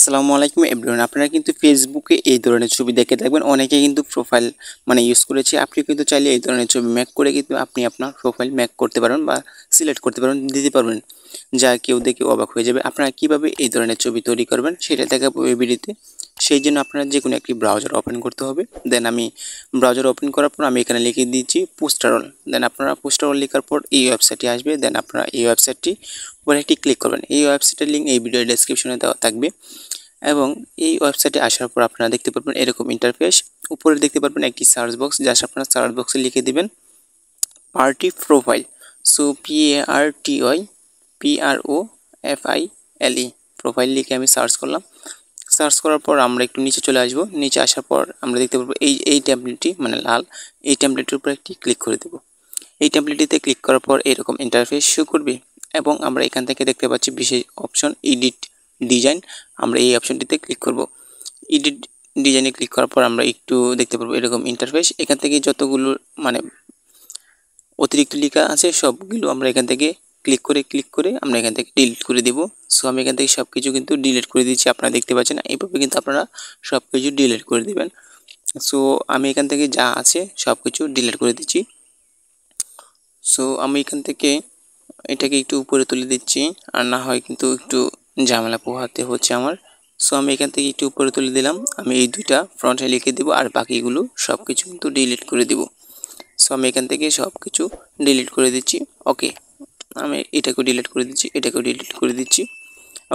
আসসালামু আলাইকুম এভরিওয়ান। আপনারা কিন্তু ফেসবুকে এই ধরনের ছবি দেখে থাকবেন। অনেকে কিন্তু প্রোফাইল ইউজ করেছে। আপনি কিন্তু চাইলে এই ধরনের ছবি মেক করে কিন্তু আপনি আপনার প্রোফাইল মেক করতে পারবেন বা সিলেক্ট করতে পারবেন, দিতে পারবেন। যা কেউ দেখে অবাক হয়ে যাবে। আপনারা কিভাবে এই ধরনের ছবি তৈরি করবেন সেটা দেখাবো এই ভিডিওতে। সেই জন্য আপনারা যে কোনো একটি ব্রাউজার ওপেন করতে হবে। দেন আমি ব্রাউজার ওপেন করার পর আমি এখানে লিখে দিচ্ছি পোস্টারল। দেন আপনারা পোস্টারল লেখার পর এই ওয়েবসাইটটি আসবে। দেন আপনারা এই ওয়েবসাইটটি উপরে একটি ক্লিক করবেন। এই ওয়েবসাইটের লিঙ্ক এই ভিডিওর ডেসক্রিপশনে দেওয়া থাকবে। এবং এই ওয়েবসাইটে আসার পর আপনারা দেখতে পারবেন এরকম ইন্টারফেস। উপরে দেখতে পারবেন একটি সার্চ বক্স, জাস্ট আপনারা সার্চ বক্সে লিখে দিবেন party profile. So PARTY PROFILE profile লিখে আমি সার্চ করলাম। সার্চ করার পর আমরা একটু নিচে চলে আসব। নিচে আসার পর আমরা দেখতে পারবো এই টেমপ্লেটটি লাল, এই টেমপ্লেটের উপর একটি ক্লিক করে দেব। এই টেমপ্লেটটিতে ক্লিক করার পর এরকম ইন্টারফেস শো করবে এবং আমরা এখান থেকে দেখতে পাচ্ছি বিশেষ অপশন এডিট ডিজাইন। আমরা এই অপশনটিতে ক্লিক করব। এডিট ডিজাইনে ক্লিক করার পর আমরা একটু দেখতে পারবো এরকম ইন্টারফেস। এখান থেকে যতগুলো অতিরিক্ত লেখা আছে সবগুলো আমরা এখান থেকে ক্লিক করে আমরা এখান থেকে ডিলিট করে দেব। সো আমি এখান থেকে সব কিছু কিন্তু ডিলিট করে দিচ্ছি। আপনারা দেখতে পাচ্ছেন এইভাবে কিন্তু আপনারা সব কিছু ডিলিট করে দেবেন। সো আমি এখান থেকে যা আছে সব কিছু ডিলিট করে দিচ্ছি। সো আমি এখান থেকে এটাকে একটু উপরে তুলে দিচ্ছি, আর না হয় কিন্তু একটু ঝামেলা পোহাতে হচ্ছে আমার। সো আমি এখান থেকে একটু উপরে তুলে দিলাম। আমি এই দুইটা ফ্রন্টে লিখে দিব আর বাকিগুলো সব কিছু কিন্তু ডিলিট করে দিব। সো আমি এখান থেকে সব কিছু ডিলিট করে দিচ্ছি। ওকে, আমি এটাকেও ডিলিট করে দিচ্ছি, এটাকেও ডিলিট করে দিচ্ছি।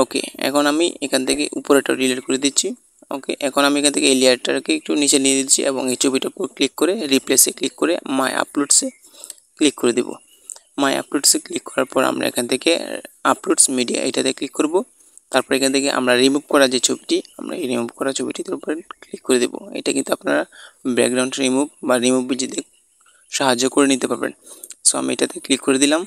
ওকে, এখন আমি এখান থেকে উপরেটা ডিলিট করে দিচ্ছি। ওকে, এখন আমি এখান থেকে এই লেয়ারটাকে একটু নিচে নিয়ে দিচ্ছি এবং এই ছবিটার উপর ক্লিক করে রিপ্লেসে ক্লিক করে মাই আপলোডসে ক্লিক করে দেব। মাই আপলোডসে ক্লিক করার পর আমরা এখান থেকে আপলোডস মিডিয়া এটাতে ক্লিক করব। তারপর এখান থেকে আমরা রিমুভ করা যে ছবিটি, আমরা এই রিমুভ করা ছবিটির উপর ক্লিক করে দেব। এটা কিন্তু আপনারা ব্যাকগ্রাউন্ড রিমুভ বা রিমুভ যদি সাহায্য করে নিতে পারবেন। সো আমি এটাতে ক্লিক করে দিলাম।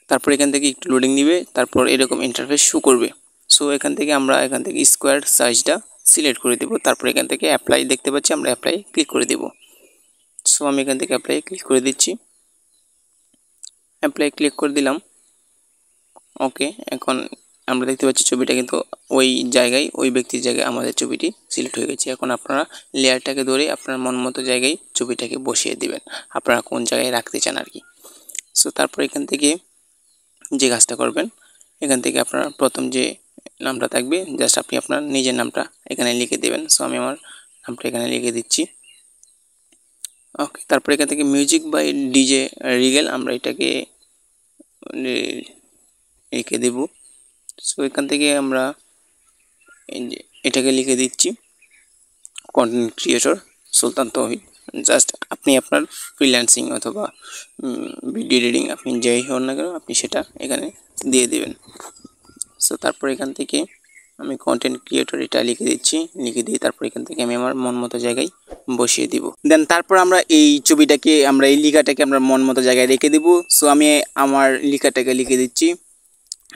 তারপর এখান থেকে একটু লোডিং নিবে, তারপর এরকম ইন্টারফেস শো করবে। সো এখান থেকে আমরা এখান থেকে স্কোয়ার সাইজটা সিলেক্ট করে দেব। তারপর এখান থেকে অ্যাপ্লাই দেখতে পাচ্ছি, আমরা অ্যাপ্লাই ক্লিক করে দেব। সো আমি এখান থেকে অ্যাপ্লাই ক্লিক করে দিচ্ছি। অ্যাপ্লাই ক্লিক করে দিলাম। ওকে, এখন আমরা দেখতে পাচ্ছি ছবিটা কিন্তু ওই জায়গায়, ওই ব্যক্তির জায়গায় আমাদের ছবিটি সিলেক্ট হয়ে গেছে। এখন আপনারা লেয়ারটাকে ধরে আপনার মন মতো জায়গায় ছবিটাকে বসিয়ে দিবেন, আপনারা কোন জায়গায় রাখতে চান আর কি। সো তারপর এখান থেকে যে কাজটা করবেন, এখান থেকে আপনার প্রথম যে নামটা থাকবে জাস্ট আপনি আপনার নিজের নামটা এখানে লিখে দেবেন। সো আমি আমার নামটা এখানে লিখে দিচ্ছি। ওকে, তারপর এখান থেকে মিউজিক বাই ডিজে রিগেল আমরা এটাকে লিখে দেব। সো এখান থেকে আমরা এটাকে লিখে দিচ্ছি কন্টেন্ট ক্রিয়েটর সুলতান তৌহিদ। জাস্ট আপনি আপনার ফ্রিল্যান্সিং অথবা ভিডিও এডিটিং আপনি যেই হন না কেন আপনি সেটা এখানে দিয়ে দেবেন। সো তারপর এখান থেকে আমি কন্টেন্ট ক্রিয়েটর এটা লিখে দিচ্ছি, লিখে দিয়ে তারপর এখান থেকে আমি আমার মন মতো জায়গায় বসিয়ে দিব। দেন তারপর আমরা এই ছবিটাকে আমরা এই লেখাটাকে আমরা মন মতো জায়গায় রেখে দেব। সো আমি আমার লেখাটাকে লিখে দিচ্ছি,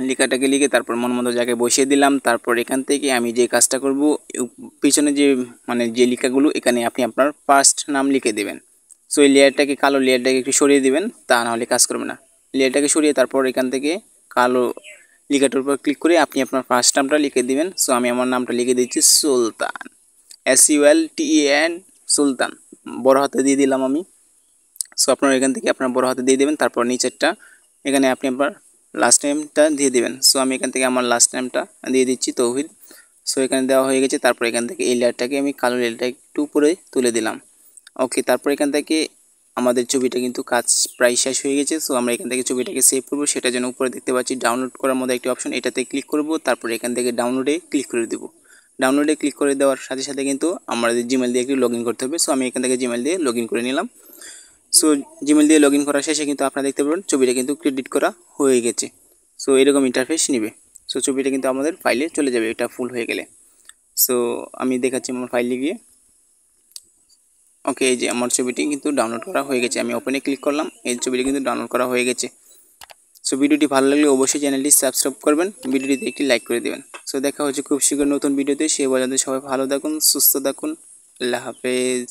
লেখাটাকে লিখে তারপর মন মতো জায়গায় বসিয়ে দিলাম। তারপর এখান থেকে আমি যে কাজটা করব, পিছনে যে যে লেখাগুলো এখানে আপনি আপনার ফার্স্ট নাম লিখে দেবেন। সো এই লেয়ারটাকে কালো লেয়ারটাকে একটু সরিয়ে দিবেন, তা নাহলে কাজ করবে না। লেয়ারটাকে সরিয়ে তারপর এখান থেকে কালো লেখাটার উপর ক্লিক করে আপনি আপনার ফার্স্ট নামটা লিখে দিবেন। সো আমি আমার নামটা লিখে দিচ্ছি সুলতান, SULTAN সুলতান, বড় হাতে দিয়ে দিলাম আমি। সো আপনারা এখান থেকে আপনার বড় হাতে দিয়ে দেবেন। তারপর নিচেরটা এখানে আপনি আপনার লাস্ট নেমটা দিয়ে দেবেন। সো আমি এখান থেকে আমার লাস্ট নেমটা দিয়ে দিচ্ছি তৌহিদ। সো এখানে দেওয়া হয়ে গেছে। তারপর এখান থেকে এই লেয়ারটাকে আমি কালো লেয়ারটা একটু উপরে তুলে দিলাম। ওকে, তারপর এখান থেকে আমাদের ছবিটা কিন্তু কাজ প্রায় শেষ হয়ে গেছে। সো আমরা এখান থেকে ছবিটাকে সেভ করবো, সেটার জন্য উপরে দেখতে পাচ্ছি ডাউনলোড করার মধ্যে একটি অপশন, এটাতে ক্লিক করব। তারপর এখান থেকে ডাউনলোডে ক্লিক করে দেবো। ডাউনলোডে ক্লিক করে দেওয়ার সাথে সাথে কিন্তু আমাদের জিমেল দিয়ে একটু লগ ইন করতে হবে। সো আমি এখান থেকে জিমেল দিয়ে লগ ইন করে নিলাম। সো জিমেল দিয়ে লগ ইন করার শেষে কিন্তু আপনারা দেখতে পাবেন ছবিটা কিন্তু ক্রেডিট করা হয়ে গেছে। সো এরকম ইন্টারফেস নেবে। সো ছবিটা কিন্তু আমাদের ফাইলে চলে যাবে এটা ফুল হয়ে গেলে। সো আমি দেখাচ্ছি আমার ফাইলে গিয়ে। ওকে, এই যে আমার ছবিটি কিন্তু ডাউনলোড করা হয়ে গেছে। আমি ওপেনে ক্লিক করলাম, এই ছবিটি কিন্তু ডাউনলোড করা হয়ে গেছে। সো ভিডিওটি ভালো লাগলে অবশ্যই চ্যানেলটি সাবস্ক্রাইব করবেন, ভিডিওটিতে একটি লাইক করে দেবেন। সো দেখা হচ্ছে খুব শীঘ্র নতুন ভিডিওতে। সে পর্যন্ত সবাই ভালো থাকুন, সুস্থ থাকুন, আল্লাহ হাফেজ।